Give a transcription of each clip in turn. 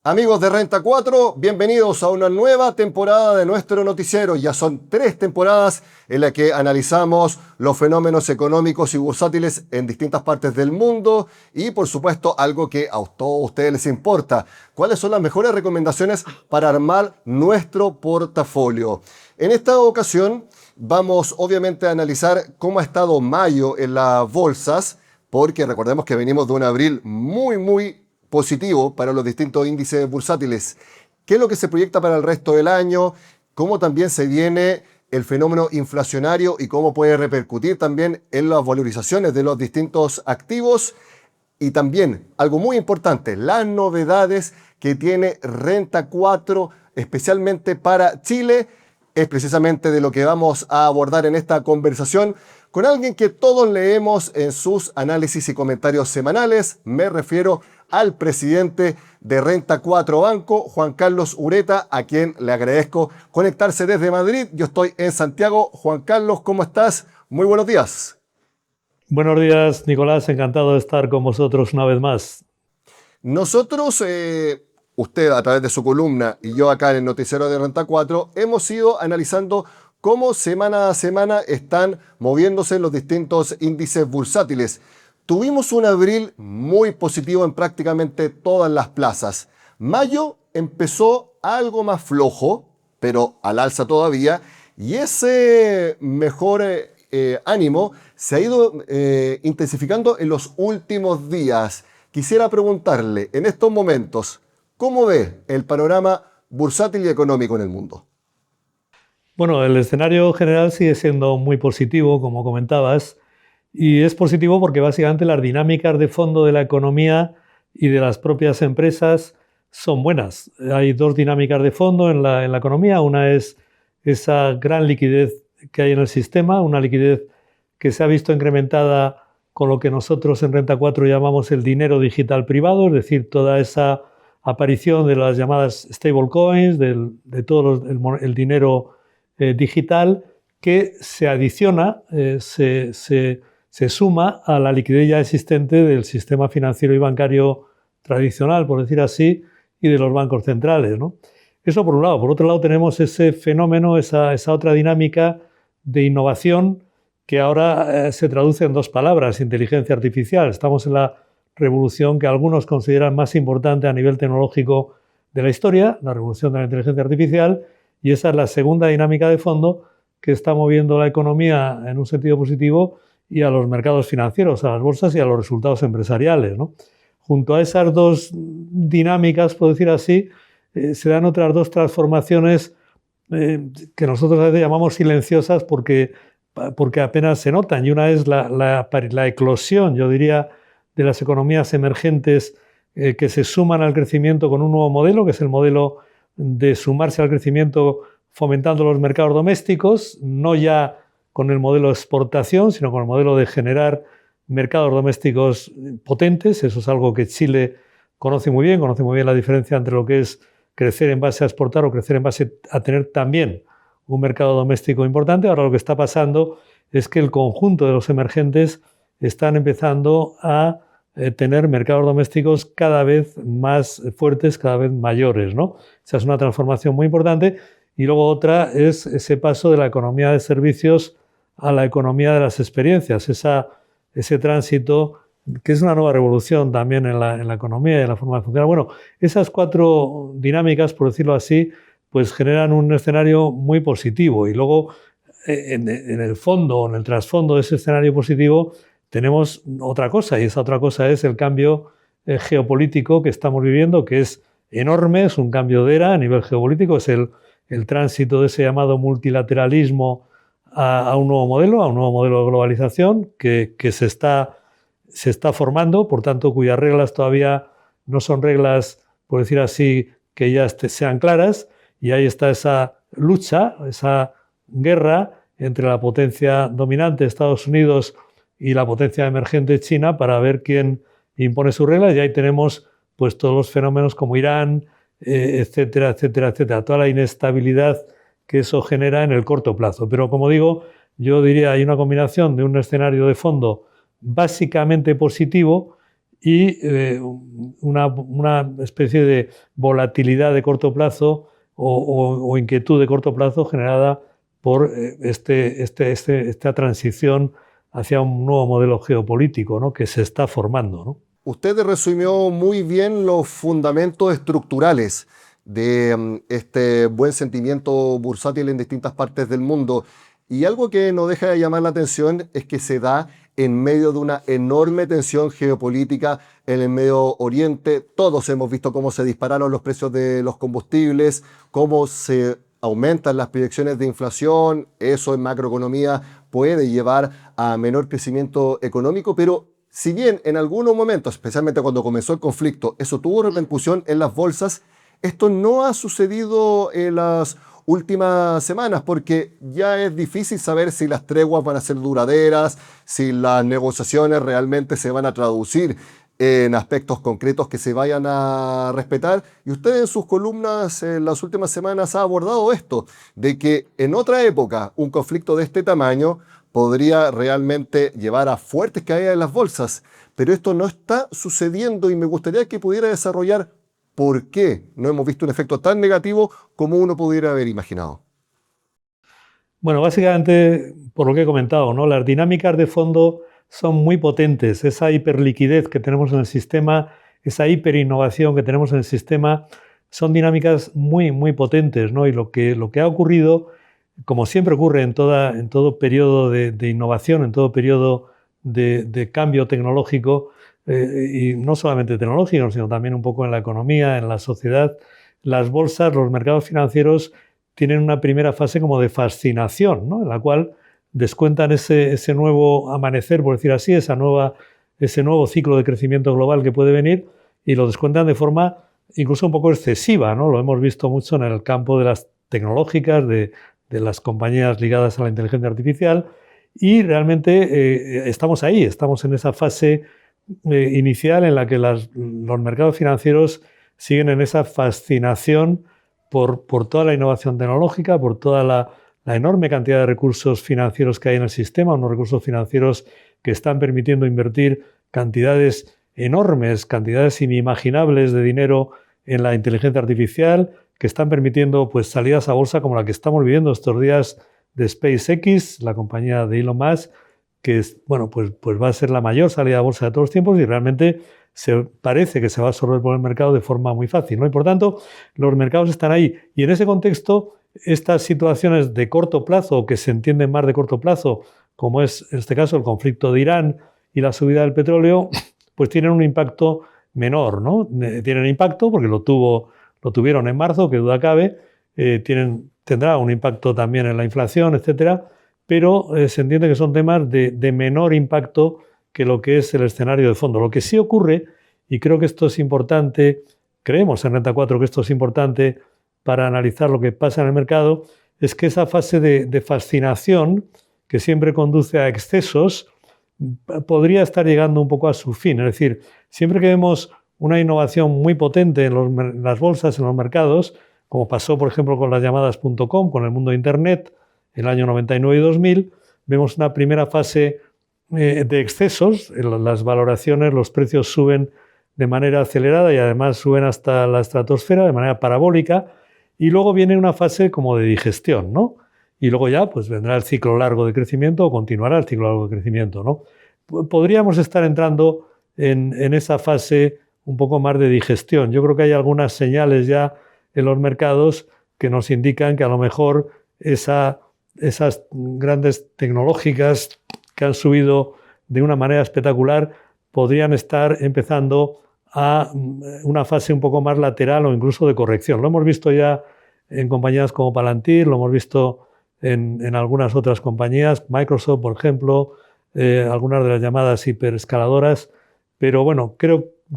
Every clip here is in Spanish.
Amigos de Renta 4, bienvenidos a una nueva temporada de nuestro noticiero. Ya son 3 temporadas en las que analizamos los fenómenos económicos y bursátiles en distintas partes del mundo y, por supuesto, algo que a todos ustedes les importa: ¿cuáles son las mejores recomendaciones para armar nuestro portafolio? En esta ocasión vamos obviamente a analizar cómo ha estado mayo en las bolsas, porque recordemos que venimos de un abril muy positivo para los distintos índices bursátiles. ¿Qué es lo que se proyecta para el resto del año? ¿Cómo también se viene el fenómeno inflacionario y cómo puede repercutir también en las valorizaciones de los distintos activos? Y también, algo muy importante, las novedades que tiene Renta 4, especialmente para Chile. Es precisamente de lo que vamos a abordar en esta conversación con alguien que todos leemos en sus análisis y comentarios semanales. Me refiero al presidente de Renta 4 Banco, Juan Carlos Ureta, a quien le agradezco conectarse desde Madrid. Yo estoy en Santiago. Juan Carlos, ¿cómo estás? Muy buenos días. Buenos días, Nicolás. Encantado de estar con vosotros una vez más. Nosotros, usted a través de su columna y yo acá en el noticiero de Renta 4, hemos ido analizando cómo semana a semana están moviéndose los distintos índices bursátiles. Tuvimos un abril muy positivo en prácticamente todas las plazas. Mayo empezó algo más flojo, pero al alza todavía, y ese mejor ánimo se ha ido intensificando en los últimos días. Quisiera preguntarle, en estos momentos, ¿cómo ve el panorama bursátil y económico en el mundo? Bueno, el escenario general sigue siendo muy positivo, como comentabas, y es positivo porque básicamente las dinámicas de fondo de la economía y de las propias empresas son buenas. Hay 2 dinámicas de fondo en la economía. Una es esa gran liquidez que hay en el sistema, una liquidez que se ha visto incrementada con lo que nosotros en Renta 4 llamamos el dinero digital privado, es decir, toda esa aparición de las llamadas stablecoins, de todo el dinero digital, que se adiciona, se suma a la liquidez ya existente del sistema financiero y bancario tradicional, por decir así, y de los bancos centrales, ¿no? Eso por un lado. Por otro lado tenemos ese fenómeno, esa otra dinámica de innovación que ahora se traduce en 2 palabras: inteligencia artificial. Estamos en la revolución que algunos consideran más importante a nivel tecnológico de la historia, la revolución de la inteligencia artificial, y esa es la segunda dinámica de fondo que está moviendo la economía en un sentido positivo y a los mercados financieros, a las bolsas y a los resultados empresariales, ¿no? Junto a esas 2 dinámicas, por decir así, se dan otras 2 transformaciones que nosotros a veces llamamos silenciosas porque apenas se notan. Y una es la eclosión, yo diría, de las economías emergentes que se suman al crecimiento con un nuevo modelo, que es el modelo de sumarse al crecimiento fomentando los mercados domésticos, no ya con el modelo de exportación, sino con el modelo de generar mercados domésticos potentes. Eso es algo que Chile conoce muy bien la diferencia entre lo que es crecer en base a exportar o crecer en base a tener también un mercado doméstico importante. Ahora lo que está pasando es que el conjunto de los emergentes están empezando a tener mercados domésticos cada vez más fuertes, cada vez mayores, ¿no? Esa es una transformación muy importante. Y luego otra es ese paso de la economía de servicios a la economía de las experiencias, ese tránsito que es una nueva revolución también en la economía y en la forma de funcionar. Bueno, esas 4 dinámicas, por decirlo así, pues generan un escenario muy positivo. Y luego, en el fondo, en el trasfondo de ese escenario positivo, tenemos otra cosa, y esa otra cosa es el cambio geopolítico que estamos viviendo, que es enorme, es un cambio de era a nivel geopolítico, es el tránsito de ese llamado multilateralismo a un nuevo modelo de globalización que se está formando, por tanto, cuyas reglas todavía no son reglas, por decir así, que ya sean claras, y ahí está esa lucha, esa guerra entre la potencia dominante, Estados Unidos, y la potencia emergente, China, para ver quién impone sus reglas, y ahí tenemos pues todos los fenómenos como Irán, etcétera, etcétera, etcétera, toda la inestabilidad que eso genera en el corto plazo. Pero como digo, yo diría hay una combinación de un escenario de fondo básicamente positivo y una especie de volatilidad de corto plazo o inquietud de corto plazo generada por esta transición hacia un nuevo modelo geopolítico, ¿no?, que se está formando, ¿no? Usted resumió muy bien los fundamentos estructurales de este buen sentimiento bursátil en distintas partes del mundo. Y algo que no deja de llamar la atención es que se da en medio de una enorme tensión geopolítica en el Medio Oriente. Todos hemos visto cómo se dispararon los precios de los combustibles, cómo se aumentan las proyecciones de inflación. Eso en macroeconomía puede llevar a menor crecimiento económico, pero si bien en algunos momentos, especialmente cuando comenzó el conflicto, eso tuvo repercusión en las bolsas, esto no ha sucedido en las últimas semanas, porque ya es difícil saber si las treguas van a ser duraderas, si las negociaciones realmente se van a traducir en aspectos concretos que se vayan a respetar. Y usted en sus columnas en las últimas semanas ha abordado esto, de que en otra época un conflicto de este tamaño podría realmente llevar a fuertes caídas en las bolsas, pero esto no está sucediendo y me gustaría que pudiera desarrollar por qué no hemos visto un efecto tan negativo como uno pudiera haber imaginado. Bueno, básicamente, por lo que he comentado, ¿no?, las dinámicas de fondo son muy potentes. Esa hiperliquidez que tenemos en el sistema, esa hiperinnovación que tenemos en el sistema, son dinámicas muy, muy potentes, ¿no? Y lo que ha ocurrido, como siempre ocurre en todo periodo de innovación, en todo periodo de cambio tecnológico, y no solamente tecnológico, sino también un poco en la economía, en la sociedad, las bolsas, los mercados financieros tienen una primera fase como de fascinación, ¿no?, en la cual descuentan ese nuevo amanecer, por decir así, ese nuevo ciclo de crecimiento global que puede venir, y lo descuentan de forma incluso un poco excesiva, ¿no? Lo hemos visto mucho en el campo de las tecnológicas, de las compañías ligadas a la inteligencia artificial, y realmente estamos ahí, estamos en esa fase inicial en la que los mercados financieros siguen en esa fascinación por toda la innovación tecnológica, por toda la enorme cantidad de recursos financieros que hay en el sistema, unos recursos financieros que están permitiendo invertir cantidades enormes, cantidades inimaginables de dinero en la inteligencia artificial, que están permitiendo pues salidas a bolsa como la que estamos viviendo estos días de SpaceX, la compañía de Elon Musk, que pues va a ser la mayor salida a bolsa de todos los tiempos y realmente parece que se va a absorber por el mercado de forma muy fácil, ¿no? Y por tanto, los mercados están ahí. Y en ese contexto, estas situaciones de corto plazo, o que se entienden más de corto plazo, como es en este caso el conflicto de Irán y la subida del petróleo, pues tienen un impacto menor, ¿no? Tienen impacto porque lo tuvieron en marzo, que duda cabe, tendrá un impacto también en la inflación, etcétera, pero se entiende que son temas de menor impacto que lo que es el escenario de fondo. Lo que sí ocurre, y creo que esto es importante, creemos en Renta 4 que esto es importante para analizar lo que pasa en el mercado, es que esa fase de fascinación, que siempre conduce a excesos, podría estar llegando un poco a su fin. Es decir, siempre que vemos una innovación muy potente en las bolsas, en los mercados, como pasó, por ejemplo, con las llamadas .com, con el mundo de Internet, en el año 99 y 2000, vemos una primera fase de excesos. En las valoraciones, los precios suben de manera acelerada y además suben hasta la estratosfera de manera parabólica, y luego viene una fase como de digestión, ¿no? Y luego ya pues vendrá el ciclo largo de crecimiento o continuará el ciclo largo de crecimiento, ¿no? Podríamos estar entrando en esa fase un poco más de digestión. Yo creo que hay algunas señales ya en los mercados que nos indican que a lo mejor esas grandes tecnológicas que han subido de una manera espectacular podrían estar empezando a una fase un poco más lateral o incluso de corrección. Lo hemos visto ya en compañías como Palantir, lo hemos visto en algunas otras compañías, Microsoft, por ejemplo, algunas de las llamadas hiperescaladoras, pero bueno,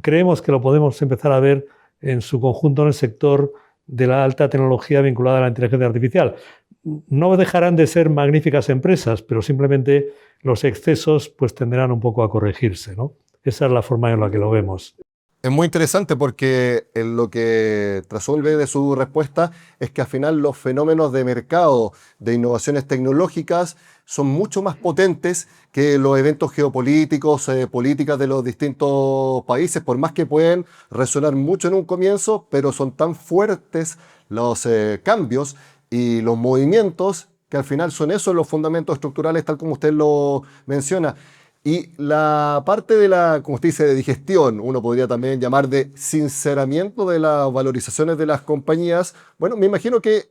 creemos que lo podemos empezar a ver en su conjunto en el sector de la alta tecnología vinculada a la inteligencia artificial. No dejarán de ser magníficas empresas, pero simplemente los excesos pues tenderán un poco a corregirse, ¿no? Esa es la forma en la que lo vemos. Es muy interesante porque lo que trasciende de su respuesta es que al final los fenómenos de mercado de innovaciones tecnológicas son mucho más potentes que los eventos geopolíticos, políticas de los distintos países, por más que pueden resonar mucho en un comienzo, pero son tan fuertes los cambios y los movimientos que al final son esos los fundamentos estructurales, tal como usted lo menciona. Y la parte de la, como usted dice, de digestión, uno podría también llamar de sinceramiento de las valorizaciones de las compañías. Bueno, me imagino que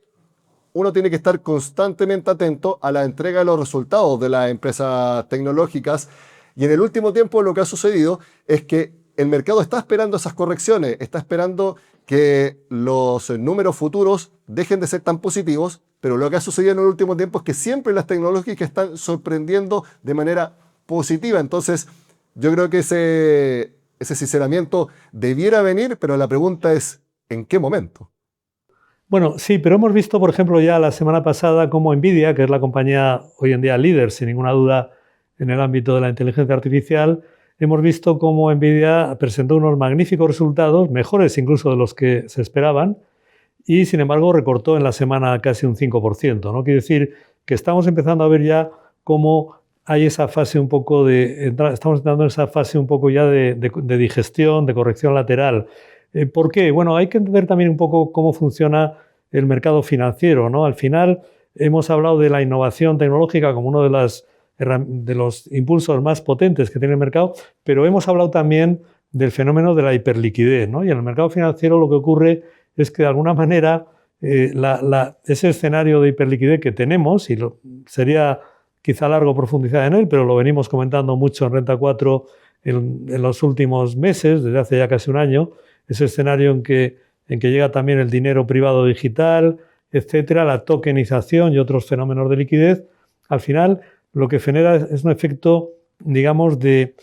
uno tiene que estar constantemente atento a la entrega de los resultados de las empresas tecnológicas. Y en el último tiempo lo que ha sucedido es que el mercado está esperando esas correcciones, está esperando que los números futuros dejen de ser tan positivos, pero lo que ha sucedido en el último tiempo es que siempre las tecnológicas están sorprendiendo de manera positiva. Entonces, yo creo que ese sinceramiento debiera venir, pero la pregunta es, ¿en qué momento? Bueno, sí, pero hemos visto, por ejemplo, ya la semana pasada cómo Nvidia, que es la compañía hoy en día líder, sin ninguna duda, en el ámbito de la inteligencia artificial, hemos visto cómo Nvidia presentó unos magníficos resultados, mejores incluso de los que se esperaban, y sin embargo recortó en la semana casi un 5%, ¿no? Quiere decir que estamos empezando a ver ya cómo hay esa fase un poco estamos entrando en esa fase un poco ya de digestión, de corrección lateral. ¿Por qué? Bueno, hay que entender también un poco cómo funciona el mercado financiero, ¿no? Al final hemos hablado de la innovación tecnológica como uno de los impulsos más potentes que tiene el mercado, pero hemos hablado también del fenómeno de la hiperliquidez, ¿no? Y en el mercado financiero lo que ocurre es que de alguna manera ese escenario de hiperliquidez que tenemos, sería quizá largo profundizar en él, pero lo venimos comentando mucho en Renta 4 en los últimos meses, desde hace ya casi un año, ese escenario en que llega también el dinero privado digital, etcétera, la tokenización y otros fenómenos de liquidez. Al final, lo que genera es un efecto, digamos, de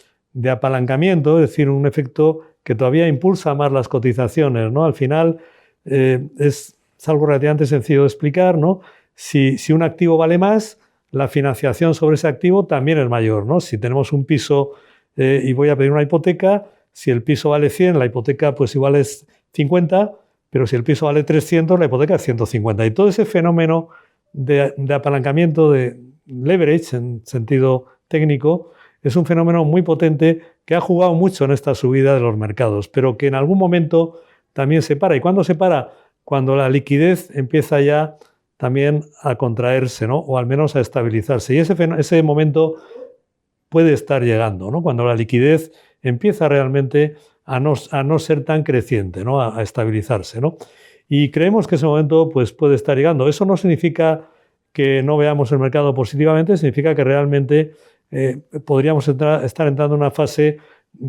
apalancamiento, es decir, un efecto que todavía impulsa más las cotizaciones, ¿no? Al final, es algo relativamente sencillo de explicar, ¿no? Si un activo vale más, la financiación sobre ese activo también es mayor, ¿no? Si tenemos un piso y voy a pedir una hipoteca, si el piso vale 100, la hipoteca pues igual es 50, pero si el piso vale 300, la hipoteca es 150. Y todo ese fenómeno de apalancamiento, de leverage en sentido técnico, es un fenómeno muy potente que ha jugado mucho en esta subida de los mercados, pero que en algún momento también se para. ¿Y cuándo se para? Cuando la liquidez empieza ya también a contraerse, ¿no? O al menos a estabilizarse. Y ese momento puede estar llegando, ¿no? Cuando la liquidez empieza realmente a no ser tan creciente, ¿no? A estabilizarse, ¿no? Y creemos que ese momento pues, puede estar llegando. Eso no significa que no veamos el mercado positivamente, significa que realmente podríamos estar entrando en una fase,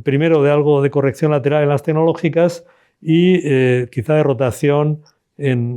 primero, de algo de corrección lateral en las tecnológicas y quizá de rotación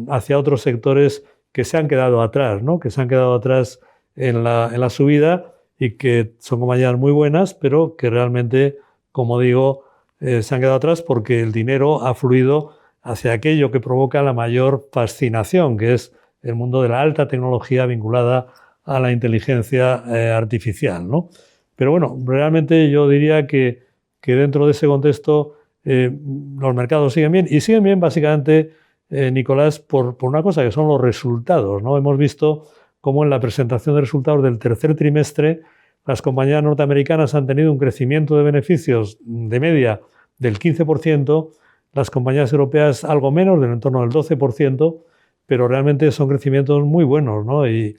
hacia otros sectores que se han quedado atrás, ¿no? Que se han quedado atrás en la subida y que son compañías muy buenas, pero que realmente, como digo, se han quedado atrás porque el dinero ha fluido hacia aquello que provoca la mayor fascinación, que es el mundo de la alta tecnología vinculada a la inteligencia artificial, ¿no? Pero bueno, realmente yo diría que dentro de ese contexto los mercados siguen bien y siguen bien básicamente, Nicolás, por una cosa que son los resultados, ¿no? Hemos visto cómo en la presentación de resultados del tercer trimestre las compañías norteamericanas han tenido un crecimiento de beneficios de media del 15%, las compañías europeas algo menos, del entorno del 12%, pero realmente son crecimientos muy buenos, ¿no? Y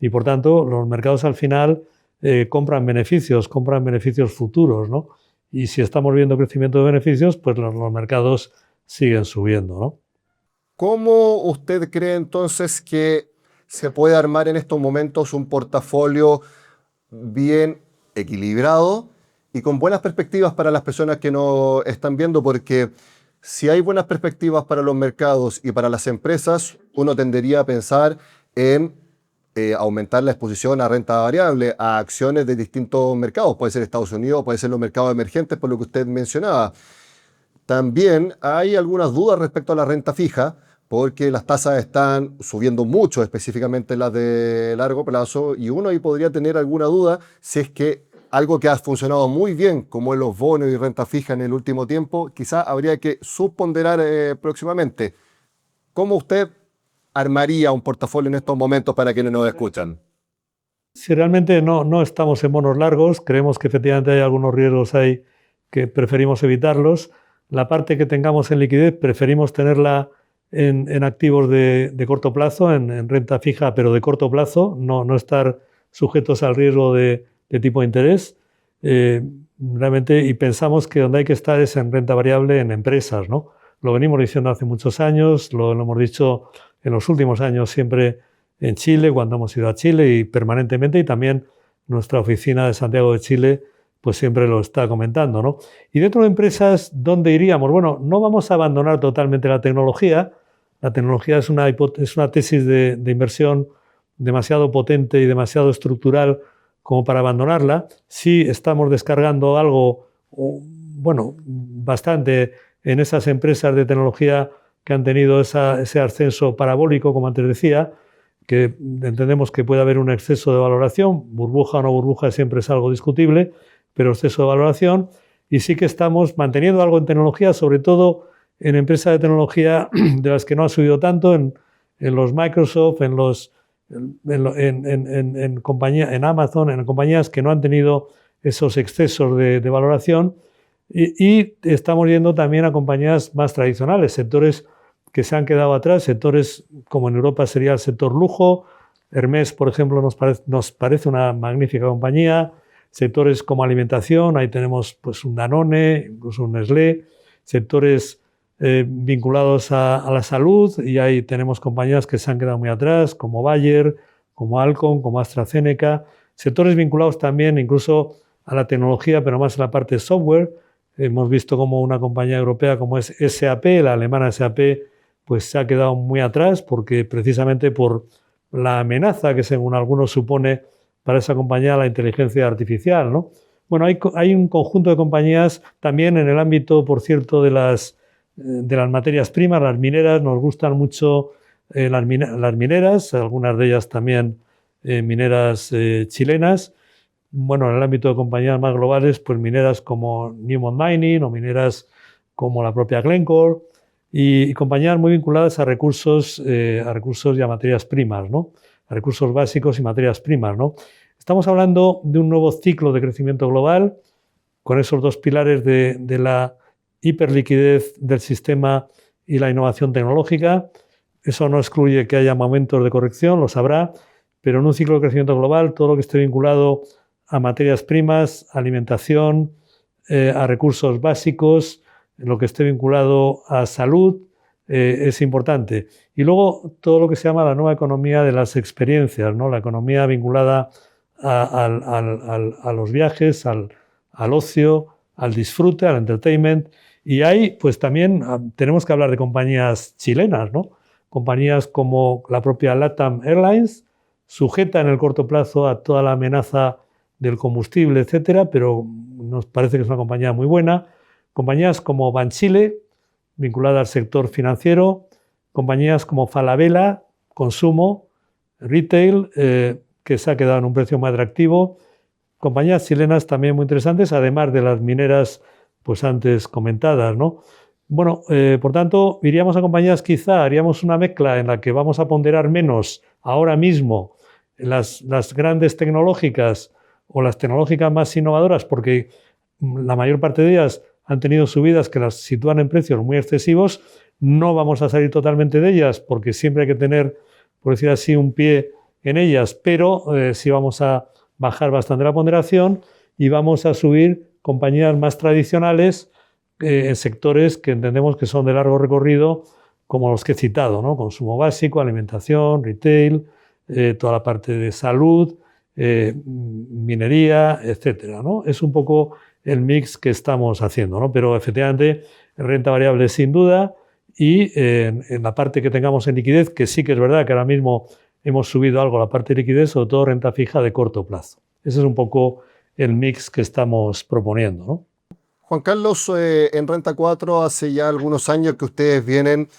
por tanto los mercados al final compran beneficios futuros, ¿no? Y si estamos viendo crecimiento de beneficios, pues los mercados siguen subiendo, ¿no? ¿Cómo usted cree entonces que se puede armar en estos momentos un portafolio bien equilibrado y con buenas perspectivas para las personas que nos están viendo? Porque si hay buenas perspectivas para los mercados y para las empresas, uno tendería a pensar en aumentar la exposición a renta variable, a acciones de distintos mercados. Puede ser Estados Unidos, puede ser los mercados emergentes, por lo que usted mencionaba. También hay algunas dudas respecto a la renta fija, porque las tasas están subiendo mucho, específicamente las de largo plazo, y uno ahí podría tener alguna duda si es que algo que ha funcionado muy bien, como en los bonos y renta fija en el último tiempo, quizá habría que subponderar próximamente. ¿Cómo usted armaría un portafolio en estos momentos para quienes nos escuchan? Si realmente no estamos en bonos largos, creemos que efectivamente hay algunos riesgos ahí que preferimos evitarlos. La parte que tengamos en liquidez preferimos tenerla en activos de corto plazo, en renta fija, pero de corto plazo, no estar sujetos al riesgo de tipo de interés. Eh, Realmente, y pensamos que donde hay que estar es en renta variable en empresas, ¿no? Lo venimos diciendo hace muchos años, lo hemos dicho en los últimos años siempre en Chile, cuando hemos ido a Chile y permanentemente, y también nuestra oficina de Santiago de Chile pues siempre lo está comentando, ¿no? Y dentro de empresas, ¿dónde iríamos? Bueno, no vamos a abandonar totalmente la tecnología. La tecnología es una tesis de inversión demasiado potente y demasiado estructural como para abandonarla. Sí estamos descargando algo, bueno, bastante en esas empresas de tecnología que han tenido ese ascenso parabólico, como antes decía, que entendemos que puede haber un exceso de valoración, burbuja o no burbuja siempre es algo discutible, pero exceso de valoración, y sí que estamos manteniendo algo en tecnología, sobre todo en empresas de tecnología de las que no ha subido tanto, en los Microsoft, en Amazon, en compañías que no han tenido esos excesos de valoración, y estamos yendo también a compañías más tradicionales, sectores que se han quedado atrás, sectores como en Europa sería el sector lujo. Hermès, por ejemplo, nos parece una magnífica compañía. Sectores como alimentación, ahí tenemos pues un Danone, incluso un Nestlé. Sectores vinculados a la salud, y ahí tenemos compañías que se han quedado muy atrás, como Bayer, como Alcon, como AstraZeneca. Sectores vinculados también incluso a la tecnología, pero más en la parte de software. Hemos visto como una compañía europea como es SAP, la alemana SAP, pues se ha quedado muy atrás porque precisamente por la amenaza que según algunos supone para esa compañía la inteligencia artificial, ¿no? Bueno, hay un conjunto de compañías también en el ámbito, por cierto, de las materias primas, las mineras. Nos gustan mucho las mineras, algunas de ellas también mineras chilenas. Bueno, en el ámbito de compañías más globales, pues mineras como Newmont Mining o mineras como la propia Glencore, y compañías muy vinculadas a recursos y a materias primas, ¿no? A recursos básicos y materias primas, ¿no? Estamos hablando de un nuevo ciclo de crecimiento global con esos dos pilares de la hiperliquidez del sistema y la innovación tecnológica. Eso no excluye que haya momentos de corrección, lo sabrá, pero en un ciclo de crecimiento global todo lo que esté vinculado a materias primas, alimentación, a recursos básicos, lo que esté vinculado a salud, es importante. Y luego todo lo que se llama la nueva economía de las experiencias, ¿no? La economía vinculada a los viajes, al ocio, al disfrute, al entertainment. Y ahí pues también tenemos que hablar de compañías chilenas, ¿no? Compañías como la propia LATAM Airlines, sujeta en el corto plazo a toda la amenaza del combustible, etcétera, pero nos parece que es una compañía muy buena. Compañías como Banchile, vinculada al sector financiero, compañías como Falabella, consumo, retail, que se ha quedado en un precio muy atractivo. Compañías chilenas también muy interesantes, además de las mineras pues antes comentadas, ¿no? Bueno, por tanto, iríamos a compañías, quizá haríamos una mezcla en la que vamos a ponderar menos ahora mismo las grandes tecnológicas o las tecnológicas más innovadoras, porque la mayor parte de ellas han tenido subidas que las sitúan en precios muy excesivos. No vamos a salir totalmente de ellas porque siempre hay que tener, por decir así, un pie en ellas, pero sí vamos a bajar bastante la ponderación y vamos a subir compañías más tradicionales en sectores que entendemos que son de largo recorrido, como los que he citado, ¿no? Consumo básico, alimentación, retail, toda la parte de salud, minería, etcétera, ¿no? Es un poco el mix que estamos haciendo, ¿no? Pero efectivamente renta variable sin duda, y en la parte que tengamos en liquidez, que sí que es verdad que ahora mismo hemos subido algo la parte de liquidez, sobre todo renta fija de corto plazo. Ese es un poco el mix que estamos proponiendo, ¿no? Juan Carlos, en Renta 4 hace ya algunos años que ustedes vienen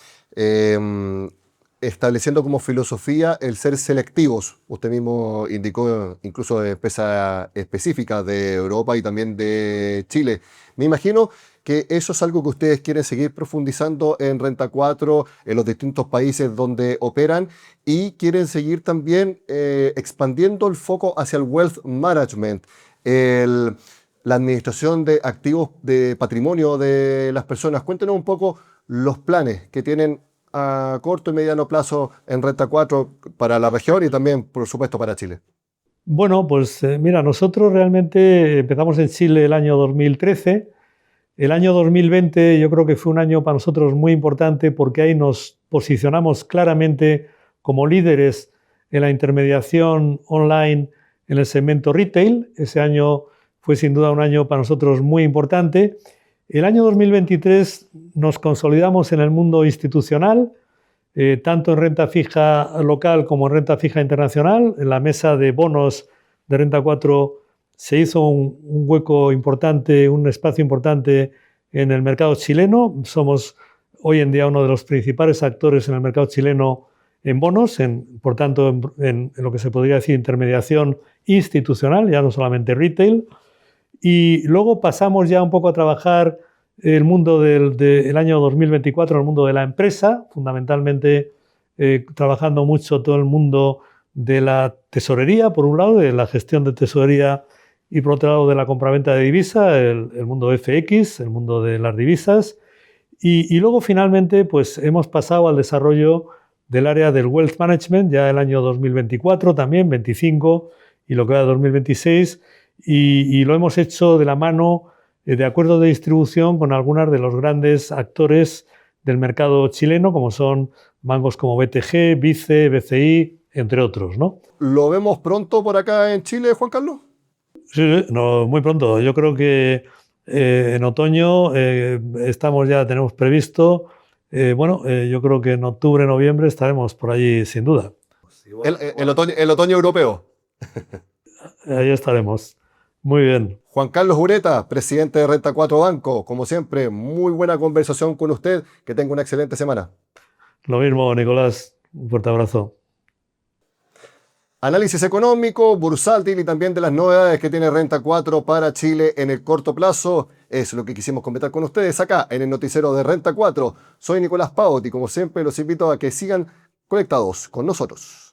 estableciendo como filosofía el ser selectivos. Usted mismo indicó incluso de empresas específicas de Europa y también de Chile. Me imagino que eso es algo que ustedes quieren seguir profundizando en Renta 4, en los distintos países donde operan, y quieren seguir también expandiendo el foco hacia el wealth management, el- la administración de activos de patrimonio de las personas. Cuéntenos un poco los planes que tienen a corto y mediano plazo en Renta 4 para la región y también, por supuesto, para Chile. Bueno, pues mira, nosotros realmente empezamos en Chile el año 2013. El año 2020 yo creo que fue un año para nosotros muy importante porque ahí nos posicionamos claramente como líderes en la intermediación online en el segmento retail. Ese año fue sin duda un año para nosotros muy importante. El año 2023 nos consolidamos en el mundo institucional, tanto en renta fija local como en renta fija internacional. En la mesa de bonos de Renta 4 se hizo un hueco importante, un espacio importante en el mercado chileno. Somos hoy en día uno de los principales actores en el mercado chileno en bonos, por tanto, en lo que se podría decir intermediación institucional, ya no solamente retail. Y luego pasamos ya un poco a trabajar el mundo del año 2024, el mundo de la empresa, fundamentalmente trabajando mucho todo el mundo de la tesorería, por un lado, de la gestión de tesorería, y por otro lado de la compraventa de divisa, el mundo FX, el mundo de las divisas. Y luego finalmente pues hemos pasado al desarrollo del área del wealth management, ya el año 2024 también, 25 y lo que va de 2026, y lo hemos hecho de la mano de acuerdos de distribución con algunos de los grandes actores del mercado chileno, como son bancos como BTG, Vice, BCI, entre otros, ¿no? ¿Lo vemos pronto por acá en Chile, Juan Carlos? Sí, no, muy pronto. Yo creo que en otoño tenemos previsto, yo creo que en octubre, noviembre estaremos por allí sin duda. El otoño europeo. Ahí estaremos. Muy bien. Juan Carlos Ureta, presidente de Renta 4 Banco. Como siempre, muy buena conversación con usted. Que tenga una excelente semana. Lo mismo, Nicolás. Un fuerte abrazo. Análisis económico, bursátil y también de las novedades que tiene Renta 4 para Chile en el corto plazo. Es lo que quisimos comentar con ustedes acá en el noticiero de Renta 4. Soy Nicolás Paut y como siempre los invito a que sigan conectados con nosotros.